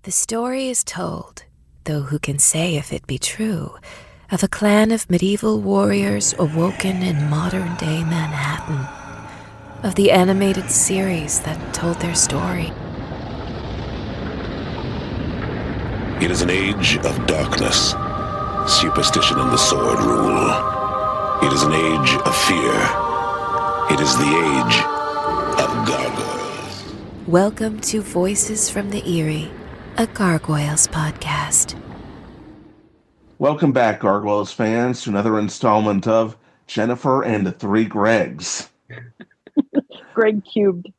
The story is told, though who can say if it be true, of a clan of medieval warriors awoken in modern-day Manhattan, of the animated series that told their story. It is an age of darkness. Superstition and the sword rule. It is an age of fear. It is the age of gargoyles. Welcome to Voices from the Eyrie, a Gargoyles podcast. Welcome back, Gargoyles fans, to another installment of Jennifer and the Three Gregs. Greg cubed.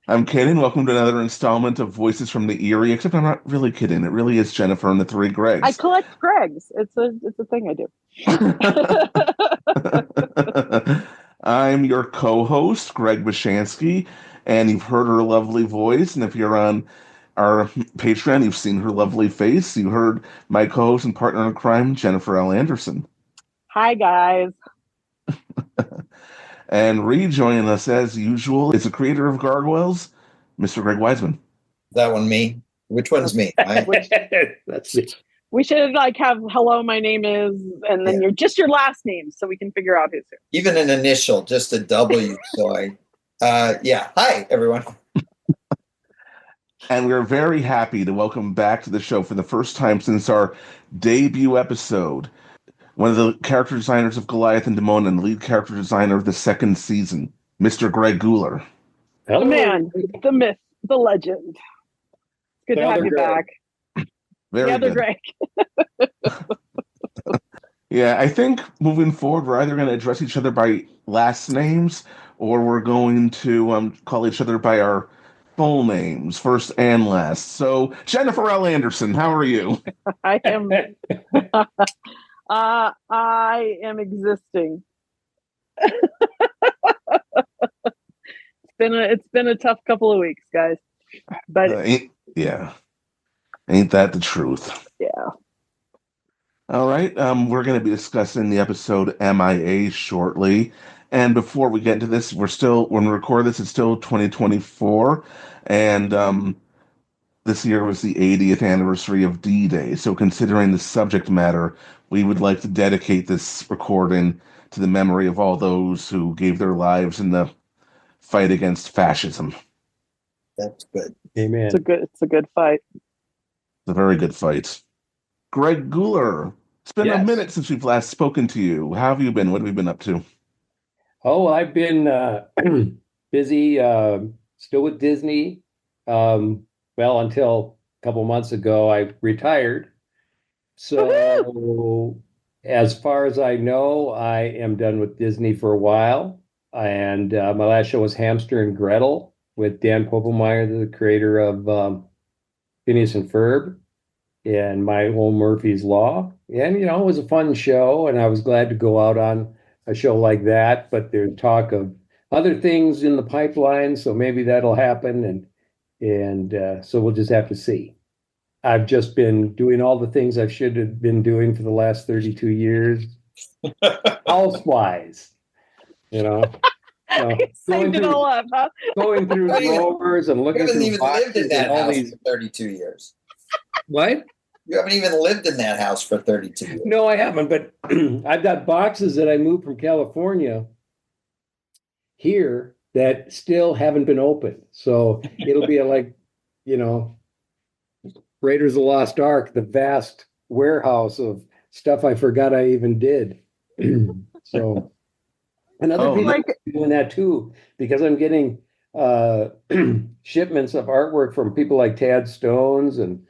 I'm kidding. Welcome to another installment of Voices from the Eyrie, except I'm not really kidding. It really is Jennifer and the Three Gregs. I collect Gregs. It's a thing I do. I'm your co-host, Greg Bashansky, and you've heard her lovely voice, and if you're on our Patreon, you've seen her lovely face. You heard my co-host and partner in crime, Jennifer L. Anderson. Hi, guys. And rejoining us as usual is the creator of Gargoyles, Mr. Greg Weisman. That one me? Which one's me? That's it. We should have hello, my name is, and then your last name so we can figure out who's who. Even an initial, just a W. Hi, everyone. And we're very happy to welcome back to the show for the first time since our debut episode, one of the character designers of Goliath and Demona and the lead character designer of the second season, Mr. Greg Guler. The man, the myth, the legend. It's good to have you back. Very the other good. Greg. Yeah, I think moving forward, we're either going to address each other by last names or we're going to call each other by our full names, first and last. So, Jennifer L. Anderson, how are you? I am. I am existing. It's been a tough couple of weeks, guys. But ain't that the truth? Yeah. All right. We're going to be discussing the episode M.I.A. shortly. And before we get into this, when we record this, it's still 2024. And this year was the 80th anniversary of D-Day. So considering the subject matter, we would like to dedicate this recording to the memory of all those who gave their lives in the fight against fascism. That's good. Amen. It's a good fight. It's a very good fight. Greg Guler, it's been a minute since we've last spoken to you. How have you been? What have you been up to? Oh, I've been busy, still with Disney. Until a couple months ago, I retired. So as far as I know, I am done with Disney for a while. And my last show was Hamster and Gretel with Dan Poppelmeyer, the creator of Phineas and Ferb and My Old Murphy's Law. And, it was a fun show, and I was glad to go out on a show like that. But there's talk of other things in the pipeline, so maybe that'll happen. And so we'll just have to see. I've just been doing all the things I should have been doing for the last 32 years. Housewise, Saved it all up, huh? Going through drawers and looking through even lived in that house these... for 32 years. What? You haven't even lived in that house for 32 years. No, I haven't, but I've got boxes that I moved from California here that still haven't been opened. So it'll be Raiders of the Lost Ark, the vast warehouse of stuff I forgot I even did. So, and other people are doing that too, because I'm getting shipments of artwork from people like Tad Stones and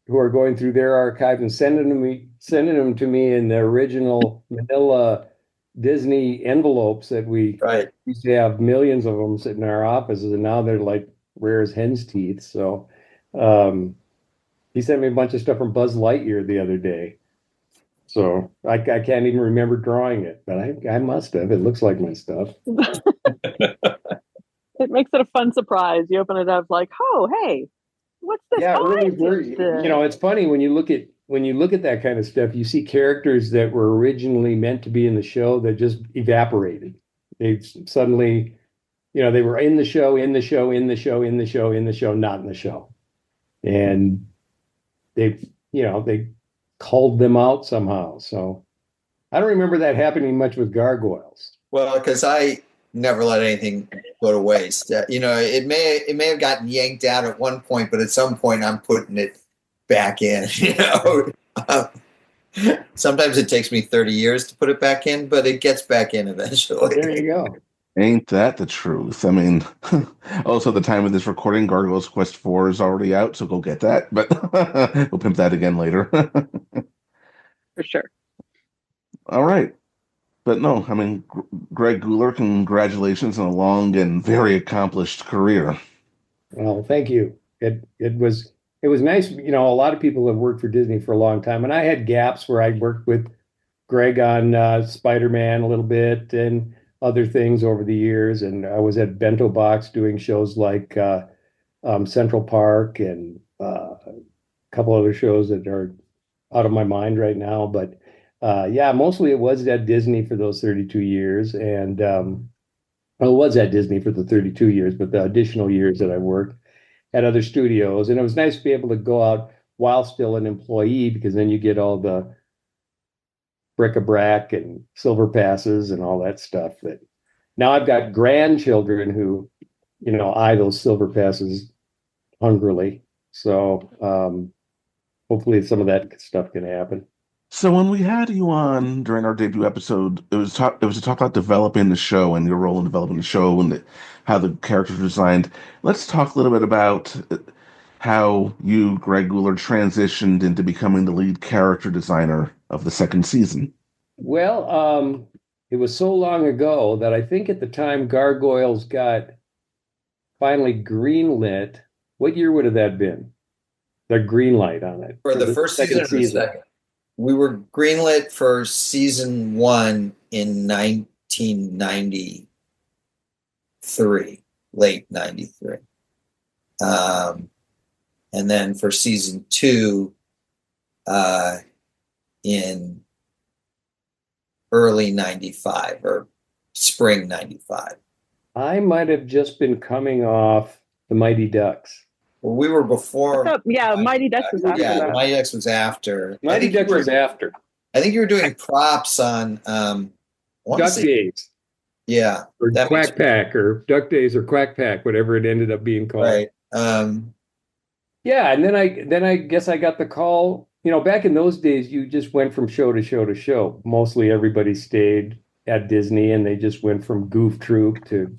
who are going through their archive and sending them to me in the original Manila Disney envelopes that we used to have millions of them sitting in our offices, and now they're like rare as hen's teeth. So he sent me a bunch of stuff from Buzz Lightyear the other day. So I can't even remember drawing it, but I must have. It looks like my stuff. It makes it a fun surprise. You open it up like, oh, hey, what's this? Yeah, oh, really, it's funny when you look at that kind of stuff, you see characters that were originally meant to be in the show that just evaporated. They suddenly they were in the show, not in the show. And they culled them out somehow. So I don't remember that happening much with gargoyles. Well, because I never let anything go to waste. It may have gotten yanked out at one point, but at some point I'm putting it back in. Sometimes it takes me 30 years to put it back in, but it gets back in eventually. There you go. Ain't that the truth? I mean, also at the time of this recording, Gargoyles Quest 4 is already out, so go get that. But we'll pimp that again later. For sure. All right. But no, I mean, Greg Guler, congratulations on a long and very accomplished career. Well, thank you. It was nice. A lot of people have worked for Disney for a long time, and I had gaps where I worked with Greg on Spider-Man a little bit and other things over the years. And I was at Bento Box doing shows like Central Park and a couple other shows that are out of my mind right now. But yeah, mostly it was at Disney for those 32 years. And well, it was at Disney for the 32 years, but the additional years that I worked at other studios. And it was nice to be able to go out while still an employee, because then you get all the bric-a-brac and silver passes and all that stuff. That now I've got grandchildren who, eye those silver passes hungrily. So hopefully some of that stuff can happen. So when we had you on during our debut episode, it was to talk about developing the show and your role in developing the show and how the characters were designed. Let's talk a little bit about how you, Greg Guler, transitioned into becoming the lead character designer of the second season. Well, it was so long ago that I think at the time Gargoyles got finally greenlit. What year would have that been? The green light on it. For the first season or the second? We were greenlit for season 1 in 1993, late 93. And then for season 2 in early 95 or spring 95. I might have just been coming off the Mighty Ducks. Well, we were before. Mighty Ducks was after that. Mighty Ducks was after. Mighty Ducks was after. I think you were doing props on Duck Days. Yeah. Or Quack Pack or Duck Days or Quack Pack, whatever it ended up being called. Right. Yeah, and then I guess I got the call. Back in those days, you just went from show to show to show. Mostly everybody stayed at Disney, and they just went from Goof Troop to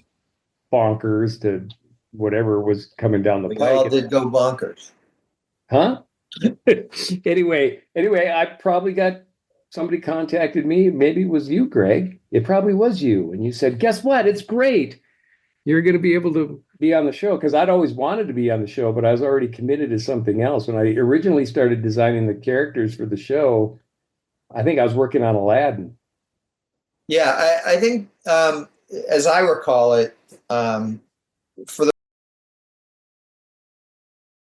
Bonkers to whatever was coming down the pike. We all did go bonkers. Huh? Anyway, I probably got somebody contacted me. Maybe it was you, Greg. It probably was you. And you said, guess what? It's great. You're going to be able to be on the show. Because I'd always wanted to be on the show, but I was already committed to something else. When I originally started designing the characters for the show, I think I was working on Aladdin. Yeah, I think, as I recall it, for the